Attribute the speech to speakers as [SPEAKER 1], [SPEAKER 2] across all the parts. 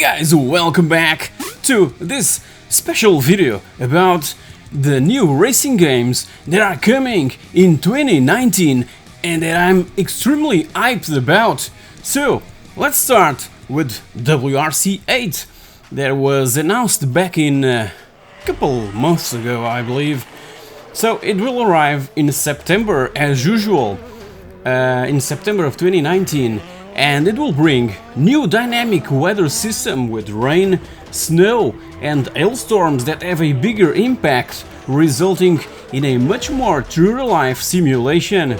[SPEAKER 1] Guys, welcome back to this special video about the new racing games that are coming in 2019 and that I'm extremely hyped about. So, let's start with WRC8 that was announced back in a couple months ago, I believe. So, it will arrive in September as usual, in September of 2019. And it will bring new dynamic weather system with rain, snow and hailstorms that have a bigger impact, resulting in a much more true-to-life simulation.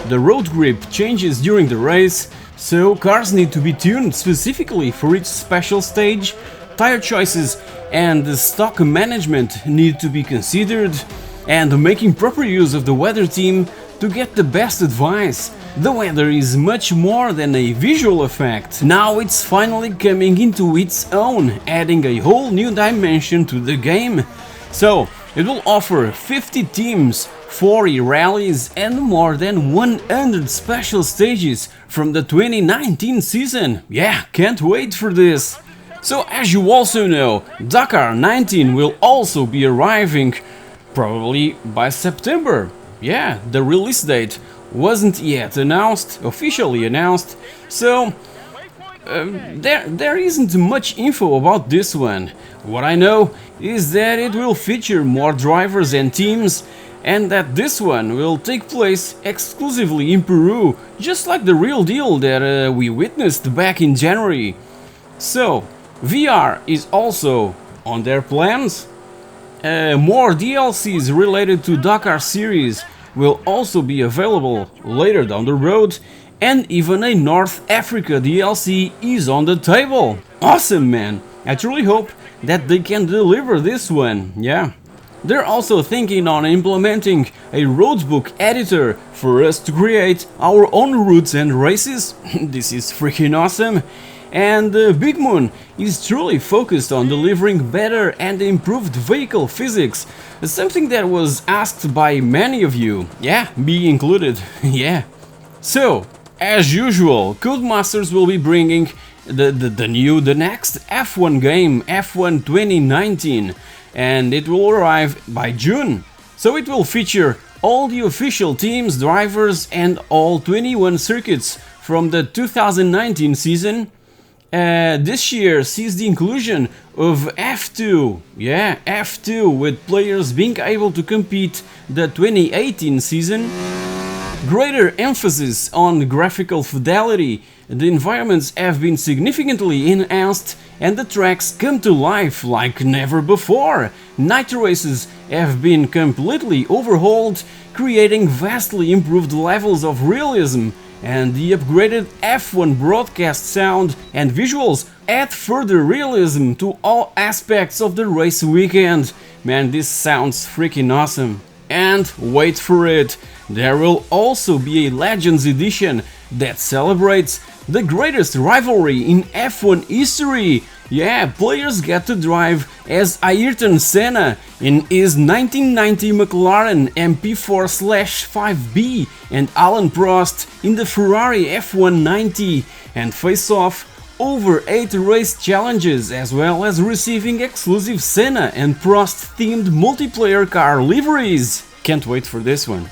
[SPEAKER 1] The road grip changes during the race, so cars need to be tuned specifically for each special stage. Tire choices and the stock management need to be considered, and making proper use of the weather team to get the best advice. The weather is much more than a visual effect. Now it's finally coming into its own, adding a whole new dimension to the game. So, it will offer 50 teams, 40 rallies and more than 100 special stages from the 2019 season. Yeah, can't wait for this. So, as you also know, Dakar 19 will also be arriving, probably by September. Yeah, the release date wasn't yet officially announced, so there isn't much info about this one. What I know is that it will feature more drivers and teams, and that this one will take place exclusively in Peru, just like the real deal that we witnessed back in January. So, VR is also on their plans. More DLCs related to Dakar series will also be available later down the road, and even a North Africa DLC is on the table. Awesome, man! I truly hope that they can deliver this one, yeah. They're also thinking on implementing a roadbook editor for us to create our own routes and races. This is freaking awesome. And Bigmoon is truly focused on delivering better and improved vehicle physics, something that was asked by many of you, yeah, me included, yeah. So, as usual, Codemasters will be bringing the next F1 game, F1 2019, and it will arrive by June. So it will feature all the official teams, drivers and all 21 circuits from the 2019 season. This year sees the inclusion of F2, yeah, F2, with players being able to compete the 2018 season. Greater emphasis on graphical fidelity, the environments have been significantly enhanced and the tracks come to life like never before. Night races have been completely overhauled, creating vastly improved levels of realism. And the upgraded F1 broadcast sound and visuals add further realism to all aspects of the race weekend. Man, this sounds freaking awesome. And wait for it, there will also be a Legends edition that celebrates the greatest rivalry in F1 history. Yeah, players get to drive as Ayrton Senna in his 1990 McLaren MP4/5B and Alan Prost in the Ferrari F190 and face off over 8 race challenges, as well as receiving exclusive Senna and Prost themed multiplayer car liveries. Can't wait for this one.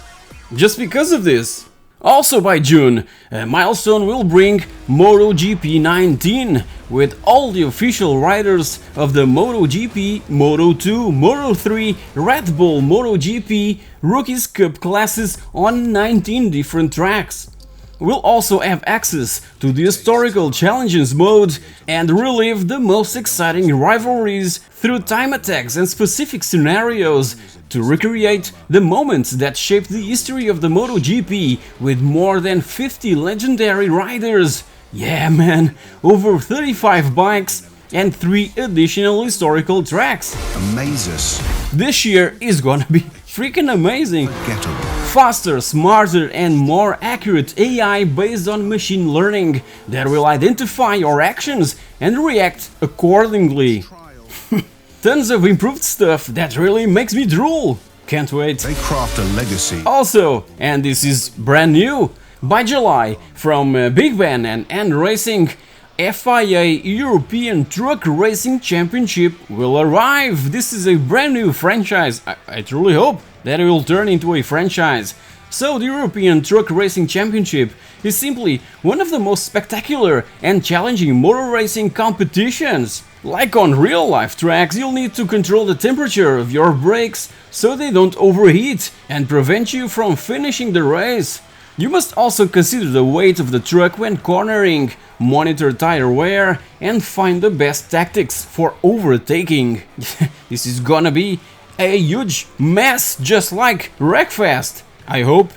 [SPEAKER 1] Just because of this. Also by June, Milestone will bring MotoGP 19 with all the official riders of the MotoGP, Moto2, Moto3, Red Bull MotoGP, Rookies Cup classes on 19 different tracks. We'll also have access to the historical challenges mode and relive the most exciting rivalries through time attacks and specific scenarios to recreate the moments that shaped the history of the MotoGP with more than 50 legendary riders. Yeah, man, over 35 bikes and 3 additional historical tracks.
[SPEAKER 2] Amazes.
[SPEAKER 1] This year is gonna be freaking amazing.
[SPEAKER 2] Forgettable.
[SPEAKER 1] Faster, smarter and more accurate AI based on machine learning that will identify your actions and react accordingly. Tons of improved stuff that really makes me drool. Can't wait.
[SPEAKER 2] They craft a legacy.
[SPEAKER 1] Also, and this is brand new, by July, from Big Ben and Racing, FIA European Truck Racing Championship will arrive. This is a brand new franchise. I truly hope that it will turn into a franchise. So the European Truck Racing Championship is simply one of the most spectacular and challenging motor racing competitions. Like on real-life tracks, you'll need to control the temperature of your brakes so they don't overheat and prevent you from finishing the race. You must also consider the weight of the truck when cornering, monitor tire wear, and find the best tactics for overtaking. This is gonna be a huge mess, just like Wreckfest, I hope.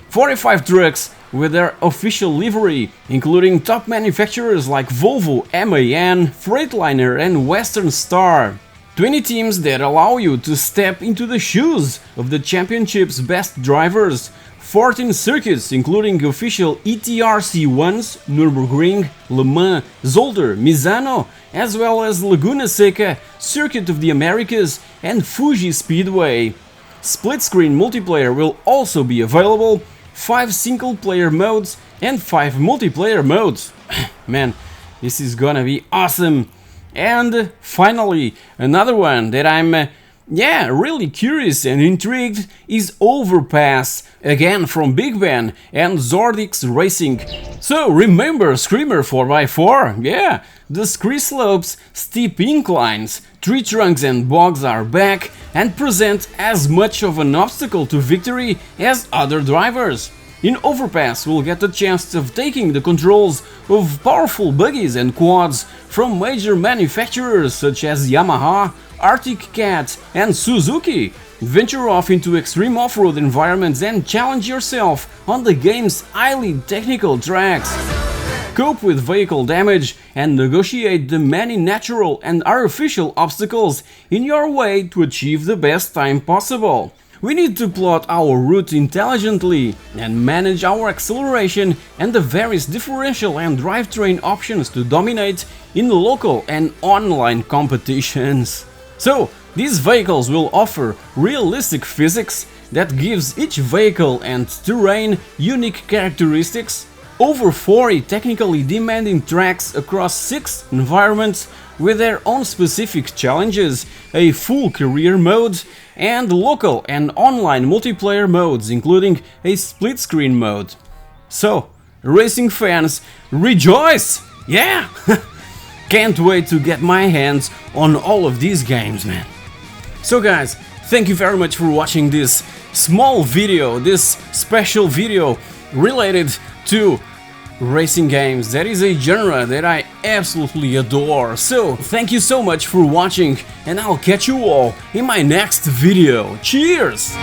[SPEAKER 1] 45 trucks with their official livery, including top manufacturers like Volvo, MAN, Freightliner and Western Star. 20 teams that allow you to step into the shoes of the championship's best drivers. 14 circuits, including official ETRC1s, Nürburgring, Le Mans, Zolder, Misano, as well as Laguna Seca, Circuit of the Americas and Fuji Speedway. Split-screen multiplayer will also be available, 5 single-player modes and 5 multiplayer modes. Man, this is gonna be awesome! And finally, another one that I'm really curious and intrigued is Overpass, again from Big Ben and Zordix Racing. So remember Screamer 4x4? Yeah, the scree slopes, steep inclines, tree trunks and bogs are back and present as much of an obstacle to victory as other drivers. In Overpass, we'll get the chance of taking the controls of powerful buggies and quads from major manufacturers such as Yamaha, Arctic Cat and Suzuki. Venture off into extreme off-road environments and challenge yourself on the game's highly technical tracks. Cope with vehicle damage and negotiate the many natural and artificial obstacles in your way to achieve the best time possible. We need to plot our route intelligently and manage our acceleration and the various differential and drivetrain options to dominate in local and online competitions. So, these vehicles will offer realistic physics that gives each vehicle and terrain unique characteristics, over 40 technically demanding tracks across 6 environments with their own specific challenges, a full career mode, and local and online multiplayer modes, including a split-screen mode. So, racing fans, rejoice! Yeah! Can't wait to get my hands on all of these games, man. So guys, thank you very much for watching this small video, this special video related to racing games. That is a genre that I absolutely adore. So thank you so much for watching and I'll catch you all in my next video. Cheers!